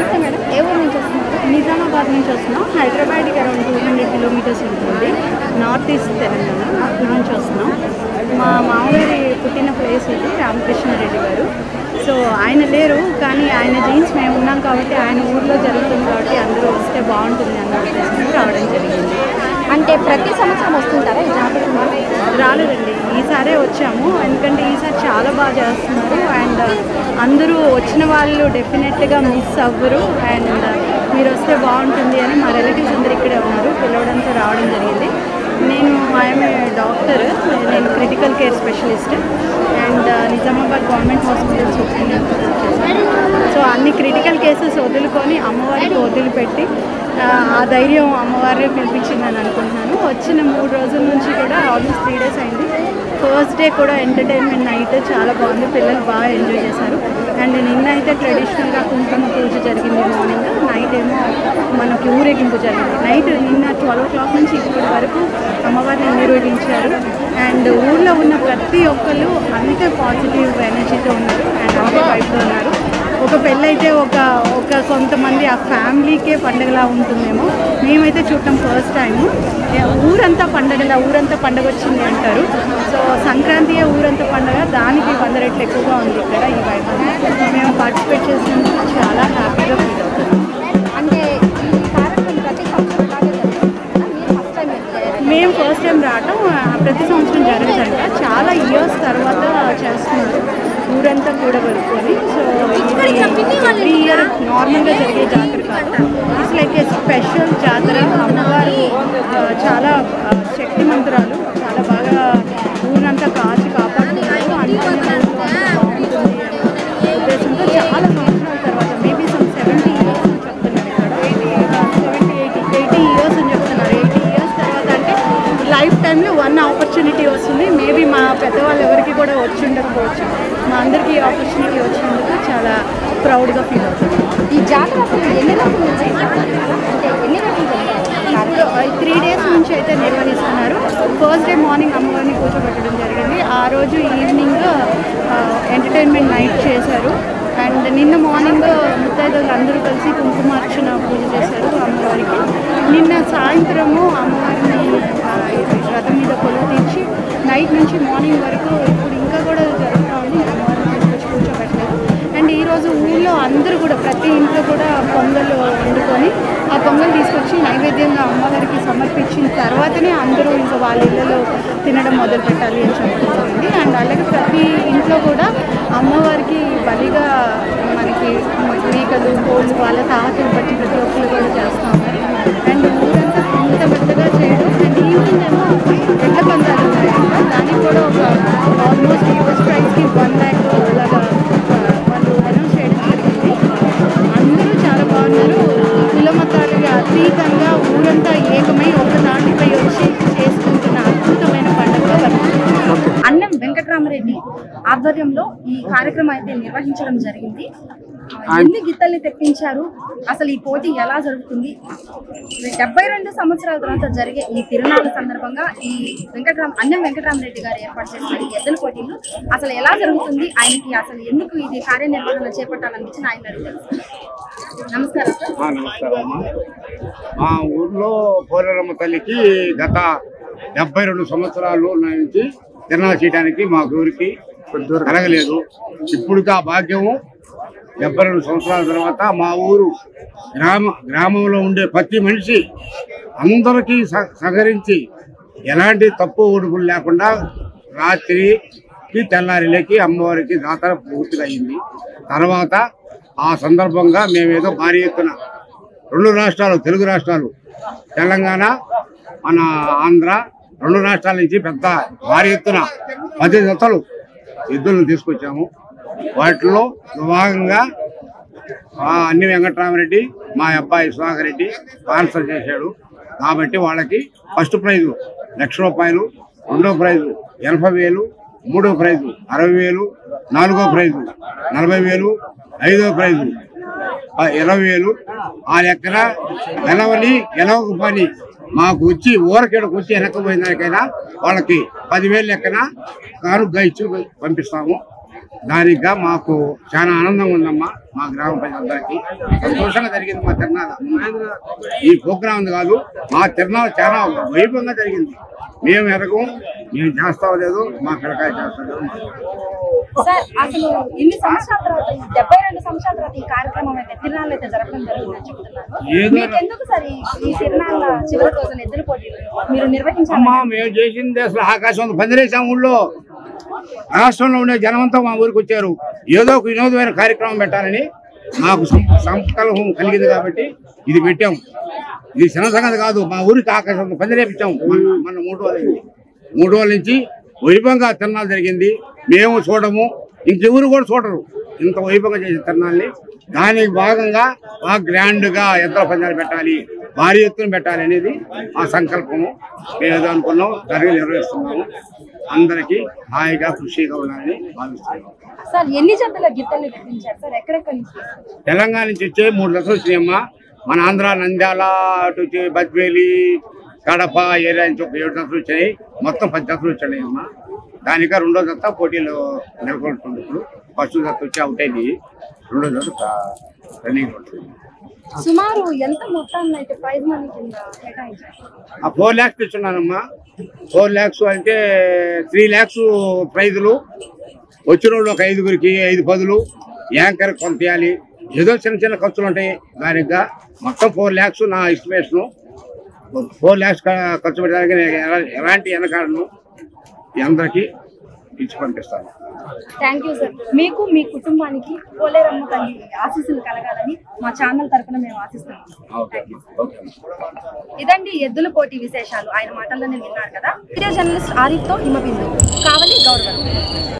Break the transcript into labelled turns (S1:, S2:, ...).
S1: నమస్తే మేడం, ఏ ఊరు నుంచి వస్తున్నారు? నిజామాబాద్ నుంచి వస్తున్నాం. హైదరాబాద్కి అరౌండ్ 200 కిలోమీటర్స్ ఉంటుంది. నార్త్ ఈస్ట్ తెలంగాణ అక్కడ నుంచి వస్తున్నాం. మా మామగారి పుట్టిన ప్లేస్ ఇది రామకృష్ణారెడ్డి గారు. సో ఆయన లేరు, కానీ ఆయన జీన్స్ మేము ఉన్నాం కాబట్టి ఆయన ఊర్లో జరుగుతుంది కాబట్టి అందరూ వస్తే బాగుంటుంది అన్న ఉద్దేశంతో రావడం జరిగింది.
S2: అంటే ప్రతి సంవత్సరం వస్తుంటారా ఈ జాతరకి?
S1: రాలేదండి, ఈసారే వచ్చాము. ఎందుకంటే ఈసారి చాలా బాగా చేస్తున్నారు అండ్ అందరూ వచ్చిన వాళ్ళు డెఫినెట్గా మిస్ అవ్వరు అండ్ మీరు వస్తే బాగుంటుంది అని మా రిలేటివ్స్ అందరు ఇక్కడే ఉన్నారు, పిలవడంతో రావడం జరిగింది. నేను ఐఎమ్ డాక్టర్, నేను critical care specialist and Nizamabad government hospital superintendent చేశాను. సో అన్ని క్రిటికల్ కేసెస్ వదులుకొని అమ్మవారికి వదిలిపెట్టి ఆ ధైర్యం అమ్మవారే పిలిపించిందని అనుకుంటున్నాను. వచ్చిన 3 రోజుల నుంచి కూడా ఆల్మోస్ట్ 3 days అయింది. ఫస్ట్ డే కూడా ఎంటర్టైన్మెంట్ నైట్ చాలా బాగుంది, పిల్లలు బాగా ఎంజాయ్ చేశారు. అండ్ నిన్న అయితే ట్రెడిషనల్గా కుంకుమ పూజ జరిగింది మార్నింగ్, నైట్ ఏమో మనకి ఊరేగింపు జరిగింది. నైట్ నిన్న 12 o'clock నుంచి ఇప్పటి వరకు అమ్మవారిని నిర్వహించారు. అండ్ ఊళ్ళో ఉన్న ప్రతి ఒక్కళ్ళు అంతే పాజిటివ్ ఎనర్జీతో ఉన్నారు అండ్ అంతే వైపుతో ఉన్నారు. ఒక పెళ్ళైతే ఒక కొంతమంది ఆ ఫ్యామిలీకే పండుగలా ఉంటుందేమో, మేమైతే చూడటం ఫస్ట్ టైము. ఊరంతా పండుగ వచ్చింది అంటారు. సో సంక్రాంతి ఊరంతా పండుగ, దానికి 100 రెట్లు ఎక్కువగా ఉంది ఇక్కడ ఈ వైపు. మేము పార్టిసిపేట్ చేసినందుకు చాలా హ్యాపీగా ఫీల్ అవుతున్నాం.
S2: అంటే ఈ కార్యక్రమం ప్రతి సంవత్సరం
S1: మేము ఫస్ట్ టైం రావటం, ప్రతి సంవత్సరం జరగదంట, చాలా ఇయర్స్ తర్వాత చేస్తున్నారు ఊరంతా కూడా వరుకొని. సో ఎవ్రీ ఇయర్ నార్మల్గా జరిగే జాతర కాదు, ఇట్స్ లైక్ ఏ స్పెషల్ జాతర. అమ్మవారు చాలా శక్తిమంతురాలు, చాలా బాగా ఊరంతా కాపాడుతున్నారు. ఉద్దేశంతో చాలా సంవత్సరాల తర్వాత, మేబీ 70 years అని చెప్తున్నారు ఇక్కడ, 80 years అని చెప్తున్నారు. 80 years తర్వాత అంటే లైఫ్ టైంలో 1 ఆపర్చునిటీ వస్తుంది. మేబీ మా పెద్దవాళ్ళు ఎవరికి కూడా వచ్చి ఉండకపోవచ్చు, మా అందరికీ ఆపర్చునిటీ వచ్చినందుకు చాలా ప్రౌడ్గా ఫీల్ అవుతుంది.
S2: ఈ జాతర అసలు ఎన్ని రోజుల నుంచి ఎన్ని రోజులు
S1: 3 days నుంచి అయితే నిర్వహిస్తున్నారు. ఫస్ట్ డే మార్నింగ్ అమ్మవారిని కూర్చోబెట్టడం జరిగింది. ఆ రోజు ఈవినింగ్ ఎంటర్టైన్మెంట్ నైట్ చేశారు. అండ్ నిన్న మార్నింగ్ ముత్తైదువులు అందరూ కలిసి కుంకుమార్చన పూజ చేశారు అమ్మవారికి. నిన్న సాయంత్రము అమ్మవారిని రథం మీద కొలువు తీర్చి నైట్ నుంచి మార్నింగ్ వరకు ఇప్పుడు ఇంకా కూడా జరుగుతూ ఉంది. అమ్మవారిని తీసుకొచ్చి కూర్చోబెట్టలేదు. అండ్ ఈరోజు ఊళ్ళో అందరూ కూడా ప్రతి ఇంట్లో కూడా పొంగల్ వండుకొని ఆ పొంగల్ తీసుకొచ్చి నైవేద్యంగా అమ్మవారికి సమర్పించిన తర్వాతనే అందరూ ఇంకా వాళ్ళ ఇళ్ళలో తినడం మొదలు పెట్టాలి అని చెప్తుంది. అండ్ అలాగే ప్రతి ఇంట్లో కూడా అమ్మవారికి బలిగా మనకి మేకలు, కోళ్ళు వాళ్ళ తాహతులు బట్టి ప్రతి ఒక్కరు కూడా చేస్తూ ఉన్నారు. అండ్ ఊరంతా ఇంత పెద్దగా చేయడం. అండ్ ఈవినింగ్ ఏమో ఎడ్ల పందాలు ఉన్నాయంట, దానికి కూడా ఒక ఆల్మోస్ట్ ఫస్ట్ ప్రైజ్కి 1 lakh అలాగా వాళ్ళు అనౌన్స్ చేయడం జరిగింది. అందరూ చాలా బాగున్నారు. కులమతాలుగా అతీతంగా ఊరంతా ఏకమై ఒక దాటిపై వచ్చి చేసుకుంటున్న అద్భుతమైన పండుగ
S2: అన్నం వెంకటరామరెడ్డి ఆధ్వర్యంలో ఈ కార్యక్రమం అయితే నిర్వహించడం జరిగింది. ఎన్ని గిత్తల్ని తెప్పించారు, అసలు ఈ పోటీ ఎలా జరుగుతుంది, 72 సంవత్సరాల తర్వాత జరిగే ఈ తిరునాళ్ళ సందర్భంగా ఈ అన్నం వెంకటరామరెడ్డి గారు ఏర్పాటు చేసిన ఈ ఎద్దుల పోటీలు అసలు ఎలా జరుగుతుంది, ఆయనకి అసలు ఎందుకు ఇది కార్యనిర్వహణ చేపట్టాలనిపించిన ఆయన అడిగారు. నమస్కారం సార్.
S3: నమస్కారం. మా ఊర్లో పోలేరమ్మ తల్లికి గత 72 సంవత్సరాలు నుంచి తిరణాలు చేయడానికి మా ఊరికి కలగలేదు. ఇప్పుడు ఆ భాగ్యము 72 సంవత్సరాల తర్వాత మా ఊరు గ్రామంలో ఉండే ప్రతి మనిషి అందరికీ సహకరించి ఎలాంటి తప్పు ఒడుపులు లేకుండా రాత్రికి తెల్లారిలోకి అమ్మవారికి జాతర పూర్తిగా అయింది. తర్వాత ఆ సందర్భంగా మేమేదో భారీ ఎత్తున 2 రాష్ట్రాలు, తెలుగు రాష్ట్రాలు, తెలంగాణ, మన ఆంధ్ర, 2 రాష్ట్రాల నుంచి పెద్ద భారీ ఎత్తున 10 జతలు ఎద్దులను తీసుకొచ్చాము. వాటిలో భాగంగా అన్ని వెంకటరామరెడ్డి మా అబ్బాయి సుధాకర్ రెడ్డి స్పాన్సర్ చేశాడు. కాబట్టి వాళ్ళకి ఫస్ట్ ప్రైజు 1,00,000 రూపాయలు, రెండో ప్రైజు 80,000, మూడో ప్రైజు 60,000, నాలుగో ప్రైజు 40,000, ఐదో ప్రైజు 20,000. ఆ లెక్కన గెలవకు పని మాకు వచ్చి ఊరకేడకు వచ్చి వెనక్కపోయిన దానికైనా వాళ్ళకి 10,000 లెక్కన కారుగా ఇచ్చి పంపిస్తాము. దానిగా మాకు చాలా ఆనందంగా ఉందమ్మా. మా గ్రామ ప్రజలందరికీ సంతోషంగా జరిగింది మా తిరునాళ్ళ. ఈ ప్రోగ్రాం ఉంది కాదు, మా తిరునాళ్ళ చాలా వైభవంగా జరిగింది. మేము ఎరగం, మేము చేస్తాం లేదు, మా పిల్లకాయ చేస్తాం లేదు.
S2: సార్ అసలు ఎన్ని సంవత్సరాల తర్వాత 72 సంవత్సరాల తర్వాత ఈ కార్యక్రమం అయితే తిరునాళ్ళు అయితే జరగడం జరుగుతుందని చెప్తున్నారు. మీకు ఎందుకు సార్ ఈ తిరునాళ్ళ చివరి రోజున ఎద్దుల పోటీలు మీరు నిర్వహించాలమ్మా?
S3: మేము చేసింది అసలు ఆకాశం పందిరేసాం. ఊళ్ళో రాష్ట్రంలో ఉండే జనమంతా మా ఊరికి వచ్చారు. ఏదో ఒక వినోదమైన కార్యక్రమం పెట్టాలని మాకు సంకల్పం కలిగింది కాబట్టి ఇది పెట్టాం. ఇది చిన్న సంగతి కాదు. మా ఊరికి ఆకాశం పందిరేపించాం. మన 3 రోజుల నుంచి వైభవంగా తిరునాళ్ళు జరిగింది. మేము చూడము, ఇంకెవరు కూడా చూడరు ఇంత వైభవంగా చేసే తిరునాళ్ళని. దానికి భాగంగా బాగా గ్రాండ్గా ఎద్దుల పందాలు పెట్టాలి, భారీ ఎత్తున పెట్టాలి అనేది మా సంకల్పము. మేము ఏదో అనుకున్నాం, జరిగి నిర్వహిస్తున్నాము. అందరికీ హాయిగా ఖుషిగా ఉండాలని భావిస్తున్నాం.
S2: సార్ ఎన్ని జతల గిత్తల్ని తెప్పించారు సార్? ఎక్కడెక్కడి నుంచి?
S3: తెలంగాణ నుంచి వచ్చే 3 జతలు వచ్చినాయమ్మా. మన ఆంధ్ర నంద్యాల అటు వచ్చి బద్వేలి కడప ఏరియా నుంచి ఒక 7 జతలు వచ్చాయి. మొత్తం 10 జతలు వచ్చాయమ్మా. దానిక 2వ జత పోటీలు నెలకొల్పుతుంది. ఇప్పుడు ఫస్ట్ జత వచ్చి అవుట్ అయింది, 2వ జత రన్నింగ్ ఉంటుంది.
S2: సుమారు ఎంత మొత్తాన్ని అయితే ప్రైజ్ మనీ కింద కేటాయించారు?
S3: 4 lakhs తెచ్చున్నానమ్మా. 4 lakhs అంటే 3 lakhs ప్రైజులు, వచ్చిన వాళ్ళు ఒక 5గురికి 5 పదులు, యాంకర్ కొంత ఇవ్వాలి, ఏదో చిన్న ఖర్చులు ఉంటాయి. దానికి మొత్తం 4 lakhs నా ఎస్టిమేషను. 4 lakhs ఖర్చు పెట్టడానికి నేను ఎలాంటి వెనకాడను, అందరికీ ఇచ్చి పంపిస్తాను.
S2: Thank you sir. మీకు మీ కుటుంబానికి పోలేరమ్మ తల్లి ఆశీస్సులు కలగాలని మా ఛానల్ తరఫున మేము ఆశిస్తున్నాం. ఇదండి ఎద్దుల పోటీ విశేషాలు. ఆయన మాటల్లోనే విన్నారు కదా. వీడియో జర్నలిస్ట్ ఆరిఫ్తో హిమబిందు, కావలి గౌరవం.